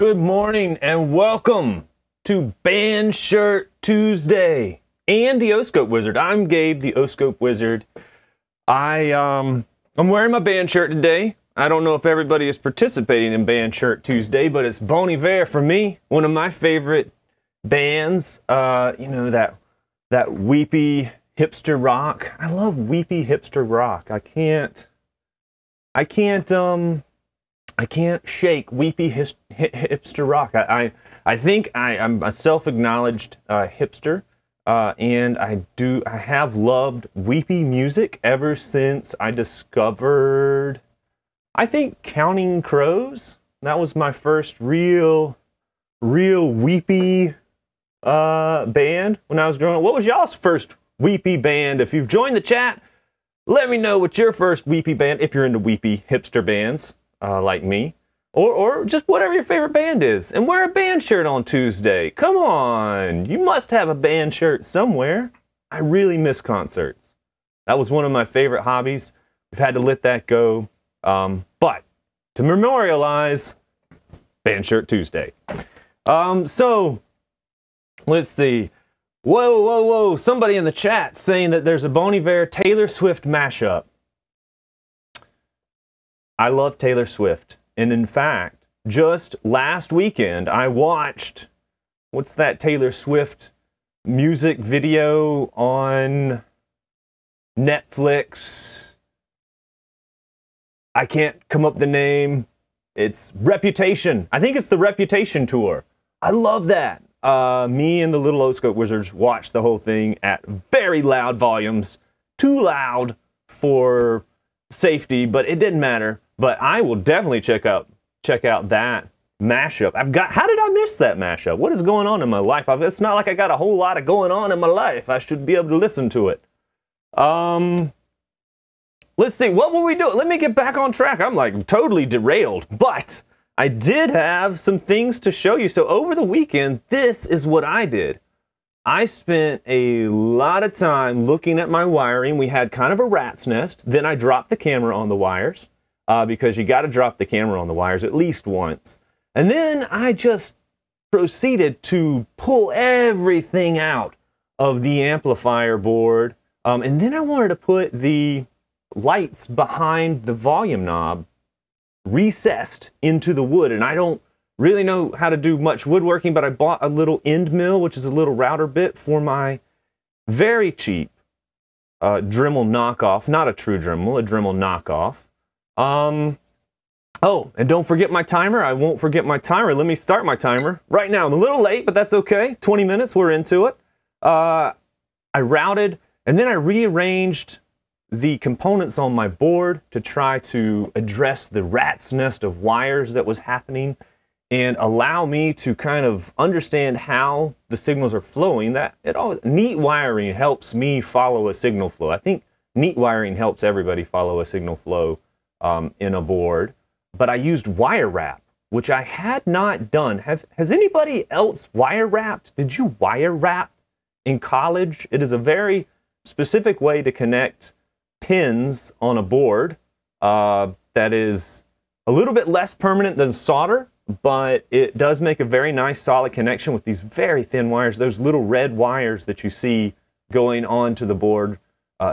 Good morning and welcome to Band Shirt Tuesday and the O-Scope Wizard. I'm Gabe, the O-Scope Wizard. I'm wearing my band shirt today. I don't know if everybody is participating in Band Shirt Tuesday, but it's Bon Iver for me, one of my favorite bands. You know, that weepy hipster rock. I love weepy hipster rock. I can't shake weepy hipster rock. I think I'm a self-acknowledged hipster, and I have loved weepy music ever since I discovered, I think, Counting Crows. That was my first real weepy band when I was growing up. What was y'all's first weepy band? If you've joined the chat, let me know what's your first weepy band, if you're into weepy hipster bands. Like me, or just whatever your favorite band is, and wear a band shirt on Tuesday. Come on, you must have a band shirt somewhere. I really miss concerts. That was one of my favorite hobbies. We've had to let that go, but to memorialize Band Shirt Tuesday. So let's see. Whoa, somebody in the chat saying that there's a Bon Iver Taylor Swift mashup. I love Taylor Swift, and in fact, just last weekend I watched, what's that Taylor Swift music video on Netflix? I can't come up with the name. It's Reputation. I think it's the Reputation tour. I love that. Me and the little O-Scope Wizards watched the whole thing at very loud volumes. Too loud for safety, but it didn't matter. But I will definitely check out that mashup. How did I miss that mashup? What is going on in my life? It's not like I got a whole lot of going on in my life. I should be able to listen to it. Let's see, what were we doing? Let me get back on track. I'm like totally derailed, but I did have some things to show you. So over the weekend, this is what I did. I spent a lot of time looking at my wiring. We had kind of a rat's nest. Then I dropped the camera on the wires. Because you got to drop the camera on the wires at least once. And then I just proceeded to pull everything out of the amplifier board. And then I wanted to put the lights behind the volume knob recessed into the wood. And I don't really know how to do much woodworking, but I bought a little end mill, which is a little router bit for my very cheap Dremel knockoff. Not a true Dremel, a Dremel knockoff. Oh, and don't forget my timer. I won't forget my timer. Let me start my timer right now. I'm a little late, but that's okay. 20 minutes, we're into it. I routed, and then I rearranged the components on my board to try to address the rat's nest of wires that was happening and allow me to kind of understand how the signals are flowing. Neat wiring helps me follow a signal flow. I think neat wiring helps everybody follow a signal flow in a board, but I used wire wrap, which I had not done. Has anybody else wire wrapped? Did you wire wrap in college? It is a very specific way to connect pins on a board that is a little bit less permanent than solder, but it does make a very nice solid connection with these very thin wires, those little red wires that you see going onto the board.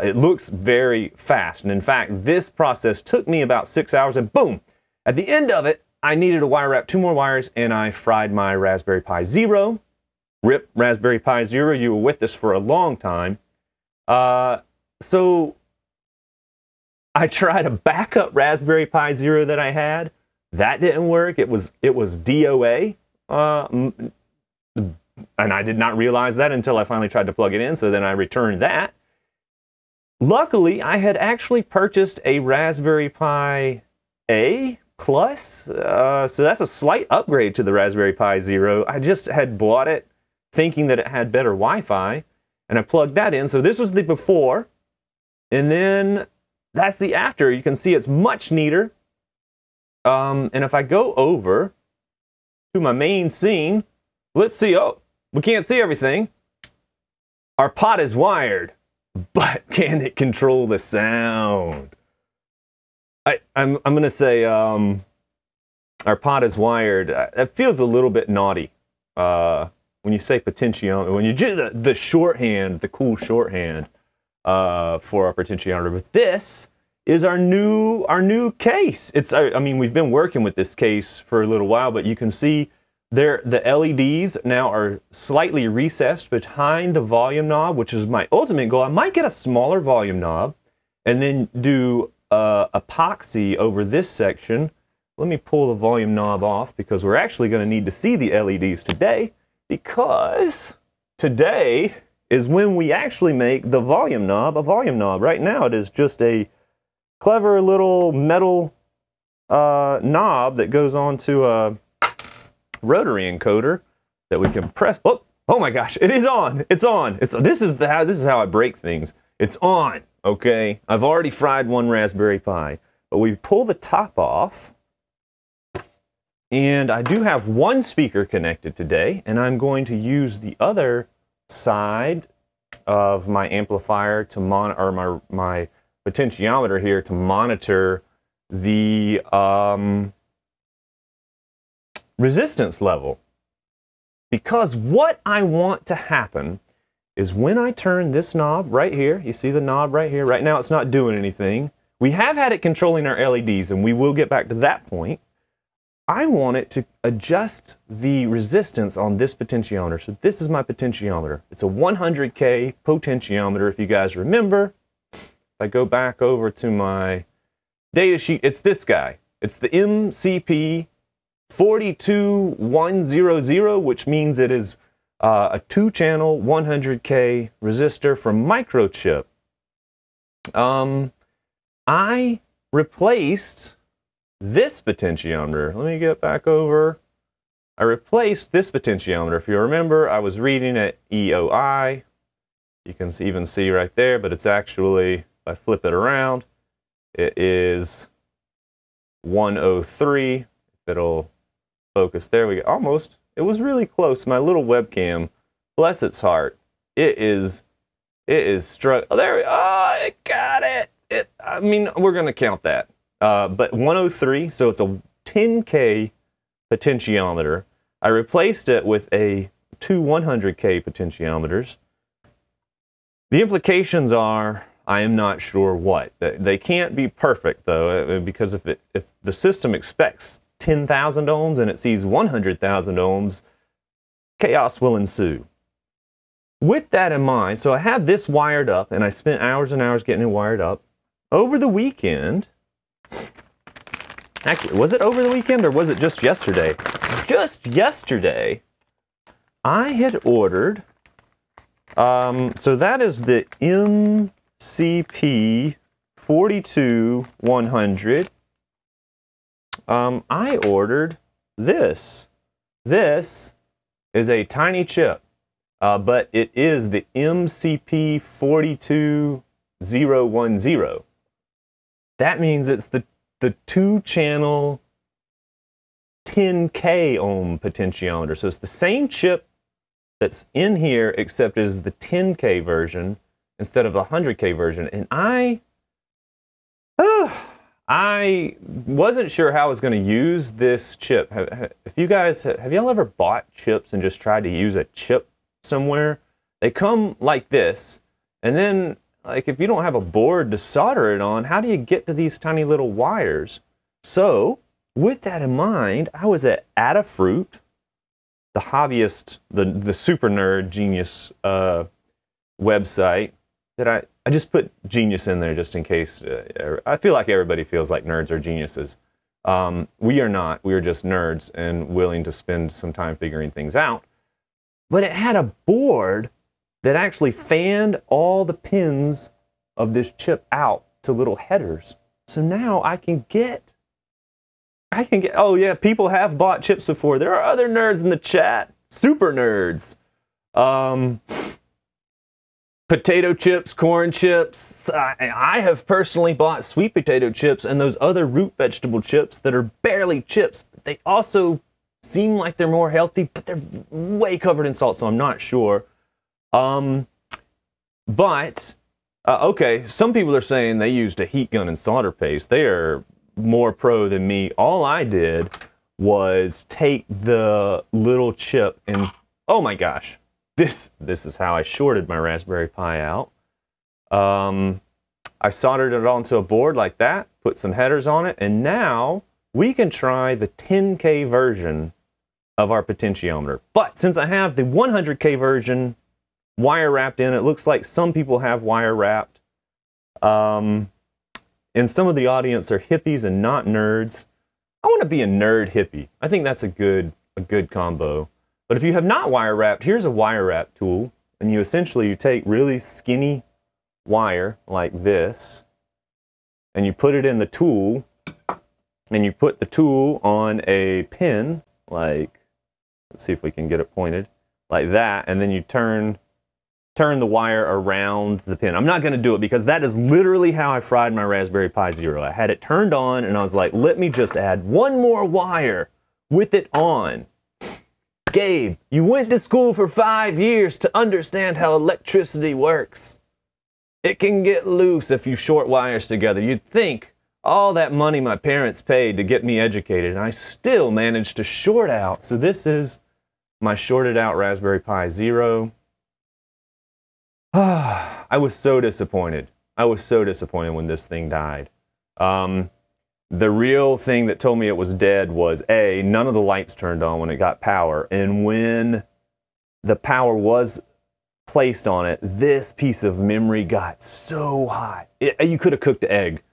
It looks very fast, and in fact, this process took me about 6 hours, and boom! At the end of it, I needed to wire wrap 2 more wires, and I fried my Raspberry Pi Zero. RIP Raspberry Pi Zero, you were with us for a long time. So I tried a backup Raspberry Pi Zero that I had. That didn't work. It was DOA, and I did not realize that until I finally tried to plug it in, so then I returned that. Luckily, I had actually purchased a Raspberry Pi A Plus, so that's a slight upgrade to the Raspberry Pi Zero. I just had bought it thinking that it had better Wi-Fi, and I plugged that in. So this was the before, and then that's the after. You can see it's much neater. And if I go over to my main scene, let's see. Oh, we can't see everything. Our pot is wired. But can it control the sound? I'm gonna say our pot is wired, it feels a little bit naughty. When you say potentiometer, when you do the shorthand, the cool shorthand for our potentiometer. But this is our new case. I mean, we've been working with this case for a little while, but you can see there the LEDs now are slightly recessed behind the volume knob, which is my ultimate goal. I might get a smaller volume knob and then do epoxy over this section. Let me pull the volume knob off because we're actually going to need to see the LEDs today, because today is when we actually make the volume knob a volume knob. Right now it is just a clever little metal knob that goes onto a rotary encoder that we can press. Oh my gosh, it is on. It's on. This is how I break things. It's on. Okay, I've already fried one Raspberry Pi, but we pull the top off, and I do have one speaker connected today, and I'm going to use the other side of my amplifier to monitor my potentiometer here to monitor the resistance level. Because what I want to happen is when I turn this knob right here, you see the knob right here, right now it's not doing anything. We have had it controlling our LEDs, and we will get back to that point. I want it to adjust the resistance on this potentiometer. So this is my potentiometer. It's a 100K potentiometer, if you guys remember. If I go back over to my data sheet, it's this guy. It's the MCP42100, which means it is a 2-channel 100K resistor from Microchip. I replaced this potentiometer. Let me get back over. I replaced this potentiometer. If you remember, I was reading at EOI. You can even see right there, but it's actually, if I flip it around, it is 103. If it'll focus, there we go. Almost. It was really close. My little webcam, bless its heart, it is struck. Oh, there we go. Oh, it got it. I mean, we're going to count that. But 103, so it's a 10K potentiometer. I replaced it with two 100K potentiometers. The implications are, I am not sure what. They can't be perfect, though, because if the system expects 10,000 ohms and it sees 100,000 ohms, chaos will ensue. With that in mind, so I have this wired up, and I spent hours and hours getting it wired up. Over the weekend, actually, was it over the weekend or was it just yesterday? Just yesterday, I had ordered, so that is the MCP42100. I ordered this. This is a tiny chip, but it is the MCP42010. That means it's the 2-channel 10K ohm potentiometer. So it's the same chip that's in here, except it is the 10K version instead of the 100K version. And I wasn't sure how I was going to use this chip. If you guys, have y'all ever bought chips and just tried to use a chip somewhere? They come like this, and then like if you don't have a board to solder it on, how do you get to these tiny little wires? So with that in mind, I was at Adafruit, the hobbyist, the super nerd genius website. That I just put genius in there just in case. I feel like everybody feels like nerds are geniuses. We are not. We are just nerds and willing to spend some time figuring things out. But it had a board that actually fanned all the pins of this chip out to little headers. So now I can get, oh yeah, people have bought chips before. There are other nerds in the chat, super nerds. Potato chips, corn chips. I have personally bought sweet potato chips and those other root vegetable chips that are barely chips. But they also seem like they're more healthy, but they're way covered in salt, so I'm not sure. Okay, some people are saying they used a heat gun and solder paste. They are more pro than me. All I did was take the little chip and, oh my gosh, this is how I shorted my Raspberry Pi out. I soldered it onto a board like that, put some headers on it, and now we can try the 10K version of our potentiometer. But since I have the 100K version wire wrapped in, it looks like some people have wire wrapped. And some of the audience are hippies and not nerds. I want to be a nerd hippie. I think that's a good combo. But if you have not wire wrapped, here's a wire wrap tool, and you take really skinny wire like this, and you put it in the tool, and you put the tool on a pin, like, let's see if we can get it pointed, like that, and then you turn the wire around the pin. I'm not going to do it because that is literally how I fried my Raspberry Pi Zero. I had it turned on and I was like, let me just add one more wire with it on. Gabe, you went to school for 5 years to understand how electricity works. It can get loose if you short wires together. You'd think all that money my parents paid to get me educated, and I still managed to short out. So this is my shorted out Raspberry Pi Zero. I was so disappointed. I was so disappointed when this thing died. The real thing that told me it was dead was A, none of the lights turned on when it got power, and when the power was placed on it, this piece of memory got so hot. You could have cooked an egg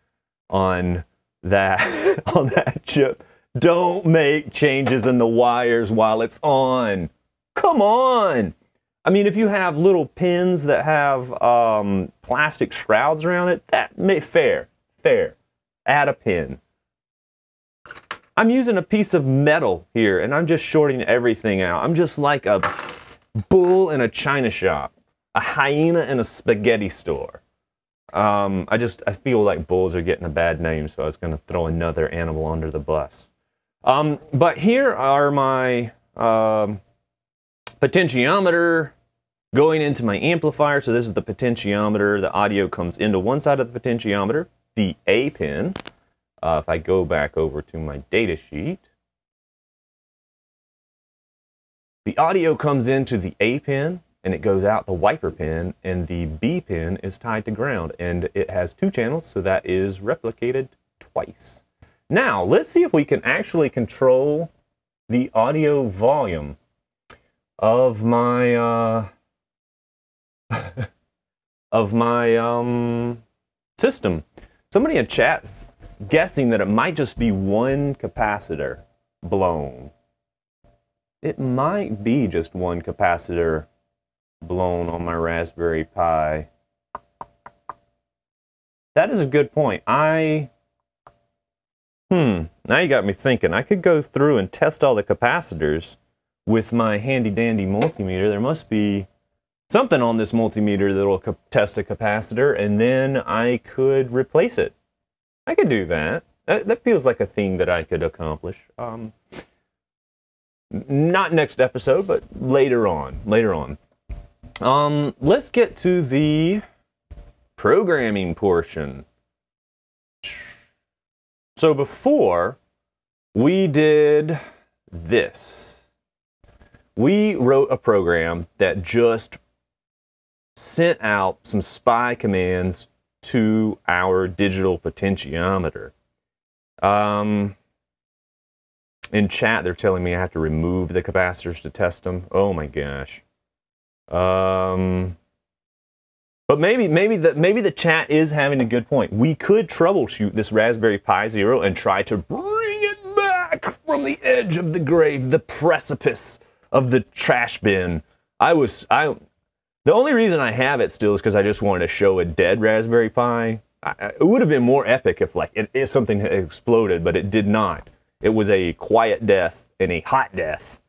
on that, on that chip. Don't make changes in the wires while it's on. Come on! I mean, if you have little pins that have plastic shrouds around it, fair. Add a pin. I'm using a piece of metal here, and I'm just shorting everything out. I'm just like a bull in a china shop, a hyena in a spaghetti store. I feel like bulls are getting a bad name, so I was going to throw another animal under the bus. But here are my potentiometer going into my amplifier. So this is the potentiometer. The audio comes into one side of the potentiometer, the A pin. If I go back over to my data sheet, the audio comes into the A pin and it goes out the wiper pin, and the B pin is tied to ground, and it has 2 channels, so that is replicated twice. Now let's see if we can actually control the audio volume of my system. Somebody in chat's guessing that it might just be one capacitor blown. It might be just one capacitor blown on my Raspberry Pi. That is a good point. Now you got me thinking. I could go through and test all the capacitors with my handy dandy multimeter. There must be something on this multimeter that will test a capacitor, and then I could replace it. I could do that. That feels like a thing that I could accomplish. Not next episode, but later on. Let's get to the programming portion. So before we did this, we wrote a program that just sent out some spy commands to our digital potentiometer. In chat, they're telling me I have to remove the capacitors to test them. Oh my gosh. But maybe the chat is having a good point. We could troubleshoot this Raspberry Pi Zero and try to bring it back from the edge of the grave, the precipice of the trash bin. The only reason I have it still is because I just wanted to show a dead Raspberry Pi. It would have been more epic if something had exploded, but it did not. It was a quiet death and a hot death.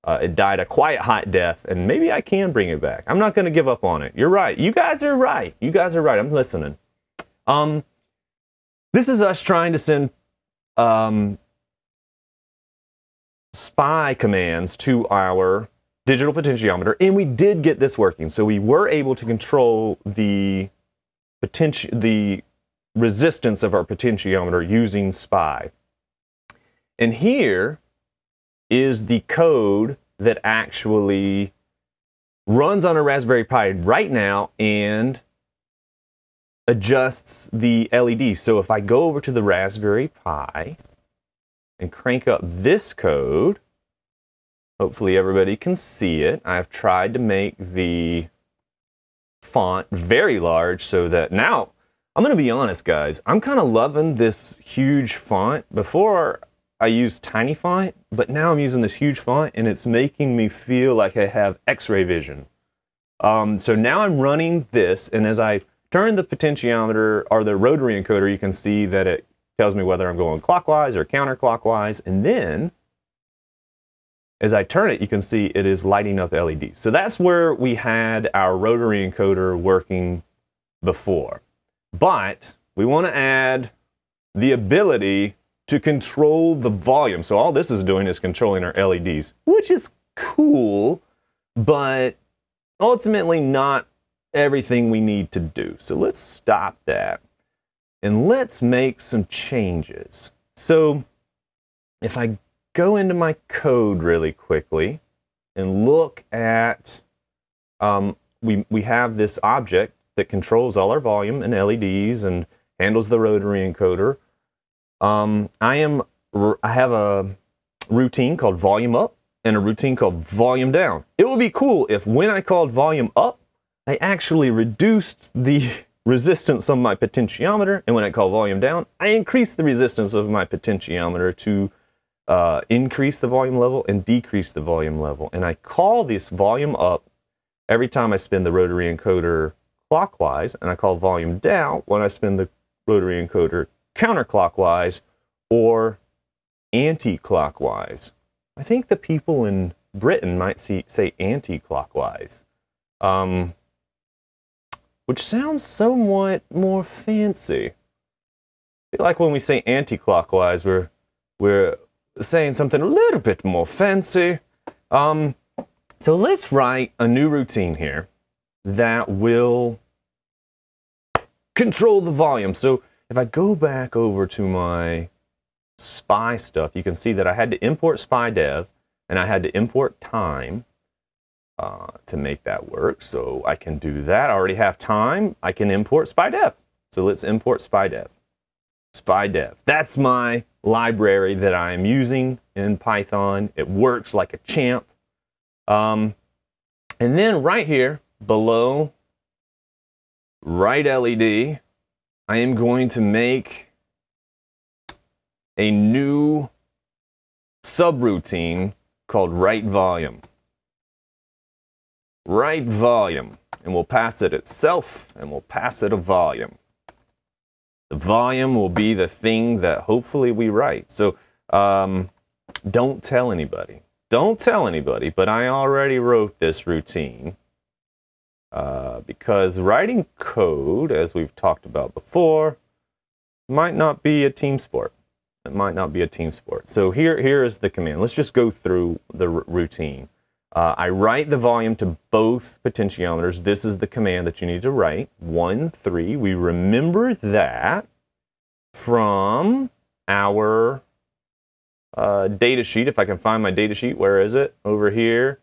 It died a quiet, hot death, and maybe I can bring it back. I'm not going to give up on it. You're right. You guys are right. I'm listening. This is us trying to send spy commands to our digital potentiometer, and we did get this working. So we were able to control the resistance of our potentiometer using spy. And here is the code that actually runs on a Raspberry Pi right now and adjusts the LED. So if I go over to the Raspberry Pi and crank up this code, hopefully everybody can see it. I've tried to make the font very large so that now, I'm going to be honest, guys, I'm kind of loving this huge font. Before I used tiny font, but now I'm using this huge font and it's making me feel like I have X-ray vision. So now I'm running this, and as I turn the potentiometer or the rotary encoder, you can see that it tells me whether I'm going clockwise or counterclockwise, and then as I turn it, you can see it is lighting up LEDs. So that's where we had our rotary encoder working before. But we want to add the ability to control the volume. So all this is doing is controlling our LEDs, which is cool, but ultimately not everything we need to do. So let's stop that and let's make some changes. So if I go into my code really quickly and look at, we have this object that controls all our volume and LEDs and handles the rotary encoder. I have a routine called volume up and a routine called volume down. It would be cool if when I called volume up, I actually reduced the resistance of my potentiometer, and when I call volume down, I increased the resistance of my potentiometer to increase the volume level and decrease the volume level. And I call this volume up every time I spin the rotary encoder clockwise, and I call volume down when I spin the rotary encoder counterclockwise or anti-clockwise. I think the people in Britain might say anti-clockwise, which sounds somewhat more fancy. I feel like when we say anti-clockwise, we're saying something a little bit more fancy. So let's write a new routine here that will control the volume. So if I go back over to my SPI stuff, you can see that I had to import SPI dev and I had to import time to make that work. So I can do that. I already have time. I can import SPI dev. So let's import SPI dev. SPI dev. That's my library that I am using in Python. It works like a champ. And then right here below right LED, I am going to make a new subroutine called write volume. Write volume, and we'll pass it itself, and we'll pass it a volume. The volume will be the thing that hopefully we write. So don't tell anybody. Don't tell anybody, but I already wrote this routine because writing code, as we've talked about before, might not be a team sport. It might not be a team sport. So here is the command. Let's just go through the routine. I write the volume to both potentiometers. This is the command that you need to write. 1, 3. We remember that from our data sheet. If I can find my data sheet, where is it? Over here.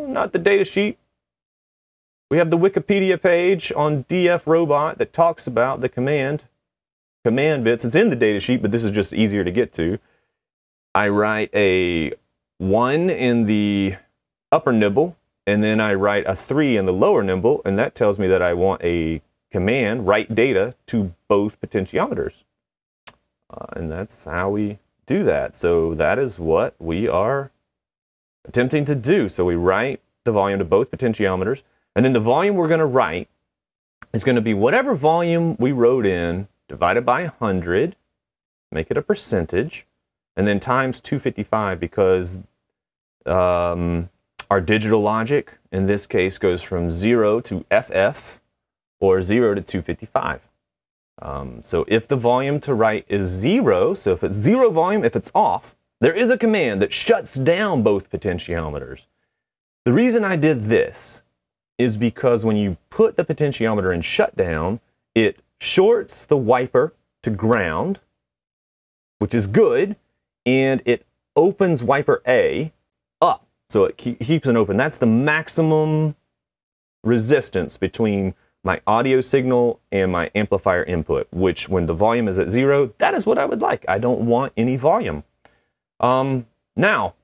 Not the data sheet. We have the Wikipedia page on DF Robot that talks about the command bits. It's in the data sheet, but this is just easier to get to. I write a 1 in the upper nibble, and then I write a 3 in the lower nibble, and that tells me that I want a command, write data to both potentiometers. And that's how we do that. So that is what we are attempting to do. So we write the volume to both potentiometers, and then the volume we're going to write is going to be whatever volume we wrote in divided by 100, make it a percentage, and then times 255, because our digital logic in this case goes from 0 to FF or 0 to 255. So if the volume to write is 0, so if it's 0 volume, if it's off, there is a command that shuts down both potentiometers. The reason I did this is because when you put the potentiometer in shutdown, it shorts the wiper to ground, which is good. and it opens wiper A up, so it keeps it open. That's the maximum resistance between my audio signal and my amplifier input, which when the volume is at 0, that is what I would like. I don't want any volume. Now,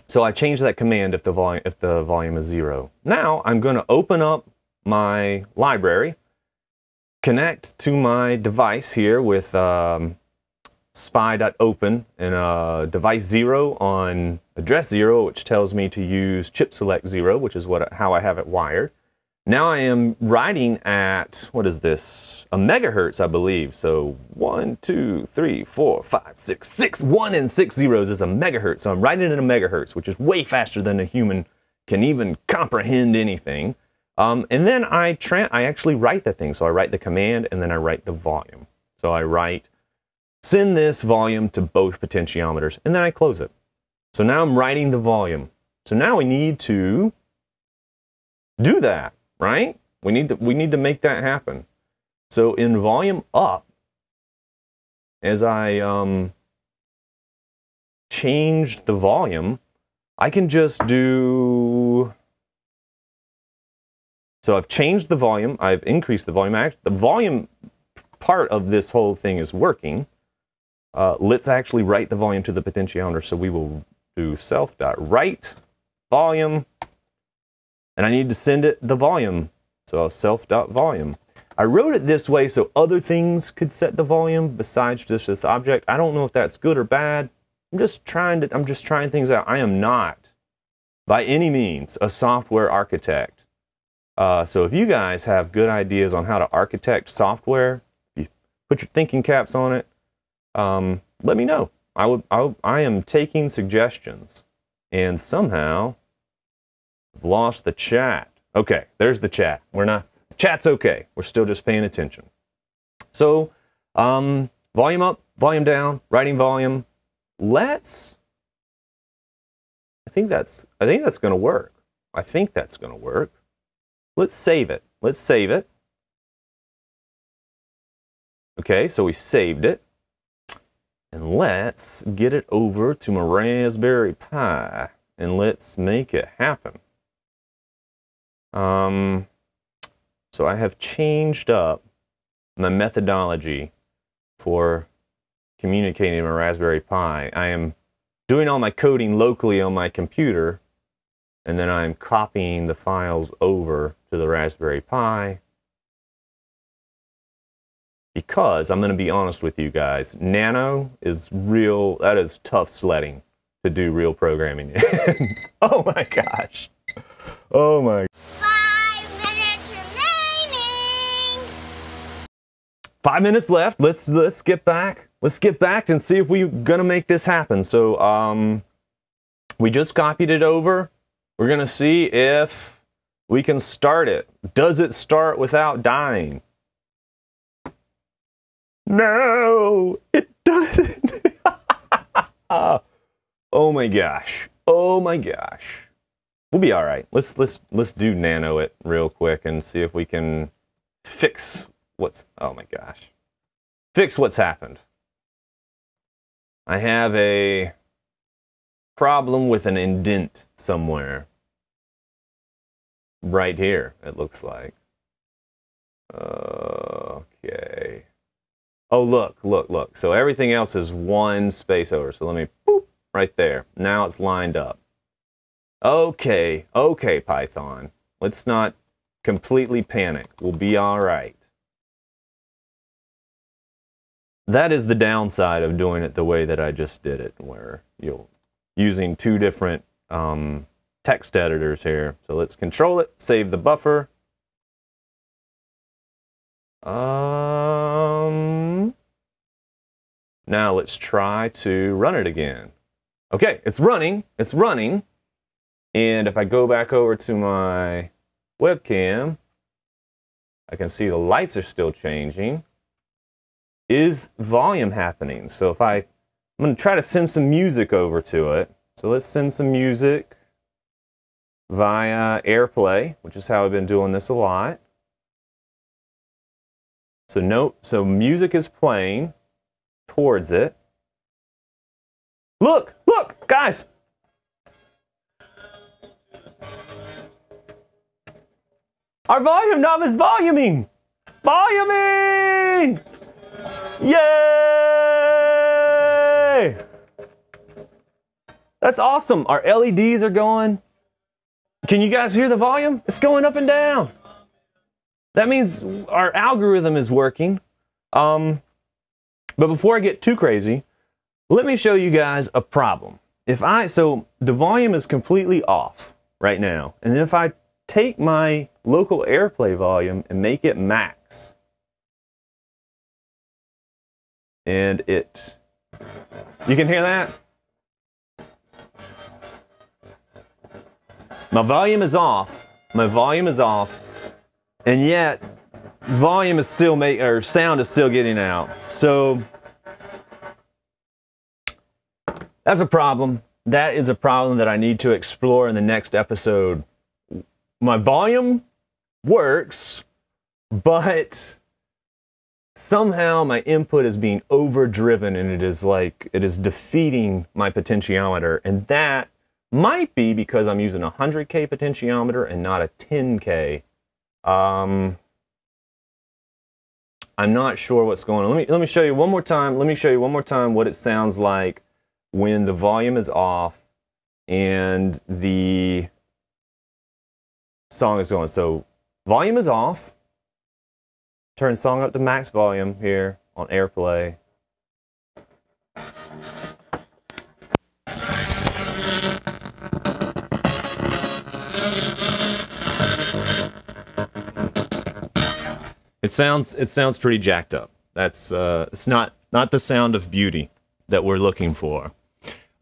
so I changed that command if the volume is 0. Now I'm going to open up my library, connect to my device here with spy.open and device 0 on address 0, which tells me to use chip select 0, which is how I have it wired. Now I am writing at, what is this? A megahertz, I believe. So 1, 2, 3, 4, 5, 6, 1 and 6 zeros is a megahertz. So I'm writing in a megahertz, which is way faster than a human can even comprehend anything. And then I actually write the thing. So I write the command and then I write the volume. So I write, send this volume to both potentiometers, and then I close it. So now I'm writing the volume. So now we need to do that. Right? We need to make that happen. So in volume up, as I changed the volume, I can just do. So I've changed the volume. I've increased the volume. The volume part of this whole thing is working. Let's actually write the volume to the potentiometer. So we will do self.write volume. And I need to send it the volume. So I'll self.volume. I wrote it this way so other things could set the volume besides just this object. I don't know if that's good or bad. I'm just trying things out. I am not, by any means, a software architect. So if you guys have good ideas on how to architect software, you put your thinking caps on it, let me know. I am taking suggestions. And somehow I've lost the chat. Okay, there's the chat. Chat's okay. We're still just paying attention. So, volume up, volume down, writing volume. I think that's going to work. I think that's going to work. Let's save it. Let's save it. Okay, so we saved it. And let's get it over to my Raspberry Pi and let's make it happen. So I have changed up my methodology for communicating with my Raspberry Pi. I am doing all my coding locally on my computer, and then I'm copying the files over to the Raspberry Pi. Because, I'm going to be honest with you guys, Nano is that is tough sledding to do real programming. Oh my gosh. Oh my. 5 minutes remaining. 5 minutes left. Let's get back. Let's get back and see if we're gonna make this happen. So we just copied it over. We're gonna see if we can start it. Does it start without dying? No, it doesn't. Oh my gosh. Oh my gosh. We'll be all right. Let's do nano it real quick and see if we can fix oh my gosh. Fix what's happened. I have a problem with an indent somewhere. Right here, it looks like. Okay. Oh, look. So everything else is one space over. So let me, boop, right there. Now it's lined up. Okay, Python. Let's not completely panic. We'll be all right. That is the downside of doing it the way that I just did it, where you're using two different text editors here. So let's control it, save the buffer. Now let's try to run it again. Okay, it's running. And if I go back over to my webcam, I can see the lights are still changing. Is volume happening? So I'm going to try to send some music over to it. So let's send some music via AirPlay, which is how I've been doing this a lot. So music is playing towards it. Look, look, guys. Our volume knob is voluming. Voluming! Yay! That's awesome. Our LEDs are going. Can you guys hear the volume? It's going up and down. That means our algorithm is working. But before I get too crazy, let me show you guys a problem. So the volume is completely off right now. And then if I take my local AirPlay volume and make it max, and you can hear that? My volume is off. My volume is off. And yet, volume is still sound is still getting out. So that's a problem. That is a problem that I need to explore in the next episode. My volume works, but somehow my input is being overdriven, and it is defeating my potentiometer, and that might be because I'm using a 100K potentiometer and not a 10K. I'm not sure what's going on. Let me show you one more time. Let me show you one more time what it sounds like when the volume is off and the song is going. So volume is off. Turn song up to max volume here on AirPlay. It sounds pretty jacked up. That's it's not the sound of beauty that we're looking for.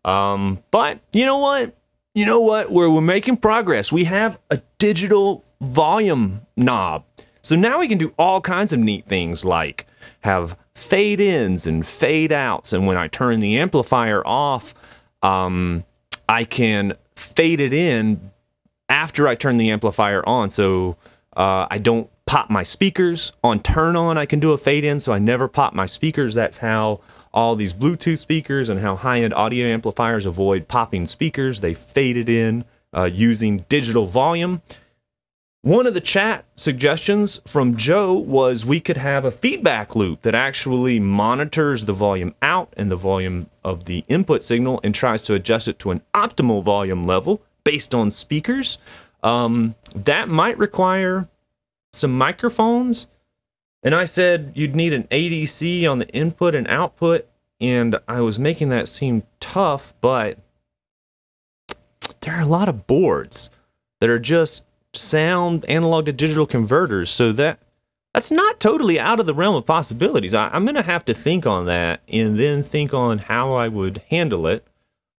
But you know what? You know what? We're making progress. We have a digital volume knob. So now we can do all kinds of neat things like have fade ins and fade outs. And when I turn the amplifier off, I can fade it in after I turn the amplifier on. So I don't pop my speakers. On turn on, I can do a fade in, so I never pop my speakers. That's how all these Bluetooth speakers and how high-end audio amplifiers avoid popping speakers. They fade it in using digital volume. One of the chat suggestions from Joe was we could have a feedback loop that actually monitors the volume out and the volume of the input signal and tries to adjust it to an optimal volume level based on speakers. That might require some microphones. And I said you'd need an ADC on the input and output, and I was making that seem tough, but there are a lot of boards that are just sound analog to digital converters, so that's not totally out of the realm of possibilities. I'm going to have to think on that and then think on how I would handle it.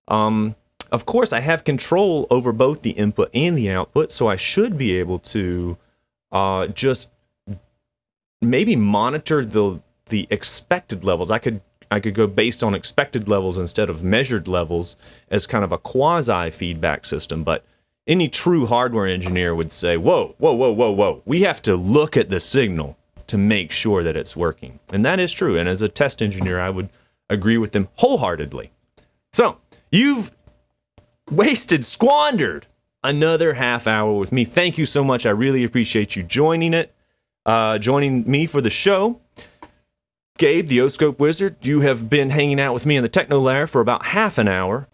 Of course, I have control over both the input and the output, so I should be able to just maybe monitor the expected levels. I could go based on expected levels instead of measured levels as kind of a quasi feedback system. But any true hardware engineer would say, whoa, whoa, whoa, whoa, whoa. We have to look at the signal to make sure that it's working. And that is true. And as a test engineer, I would agree with them wholeheartedly. So you've squandered another half hour with me. Thank you so much. I really appreciate you joining me for the show. Gabe, the O-Scope Wizard, you have been hanging out with me in the Techno Lair for about half an hour.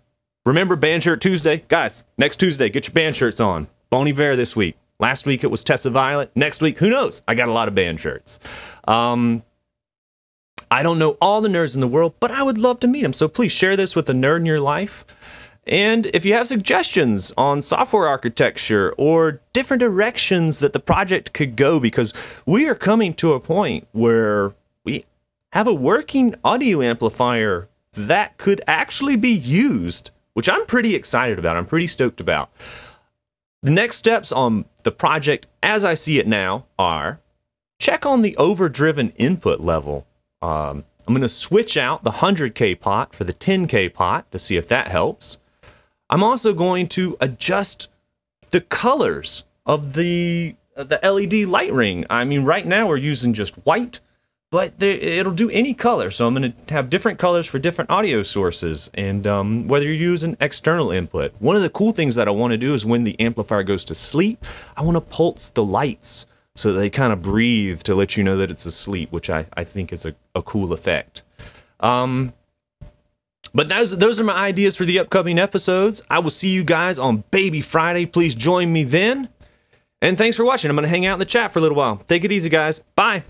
Remember Band Shirt Tuesday? Guys, next Tuesday, get your band shirts on. Bon Iver this week. Last week it was Tessa Violet. Next week, who knows? I got a lot of band shirts. I don't know all the nerds in the world, but I would love to meet them. So please share this with a nerd in your life. And if you have suggestions on software architecture or different directions that the project could go, because we are coming to a point where we have a working audio amplifier that could actually be used, which I'm pretty excited about. I'm pretty stoked about. The next steps on the project, as I see it now, are check on the overdriven input level. I'm going to switch out the 100K pot for the 10K pot to see if that helps. I'm also going to adjust the colors of the LED light ring. I mean, right now we're using just white, but it'll do any color. So I'm going to have different colors for different audio sources, and whether you use an external input. One of the cool things that I want to do is when the amplifier goes to sleep, I want to pulse the lights so that they kind of breathe to let you know that it's asleep, which I think is a cool effect. But those are my ideas for the upcoming episodes. I will see you guys on Baby Friday. Please join me then. And thanks for watching. I'm going to hang out in the chat for a little while. Take it easy, guys. Bye.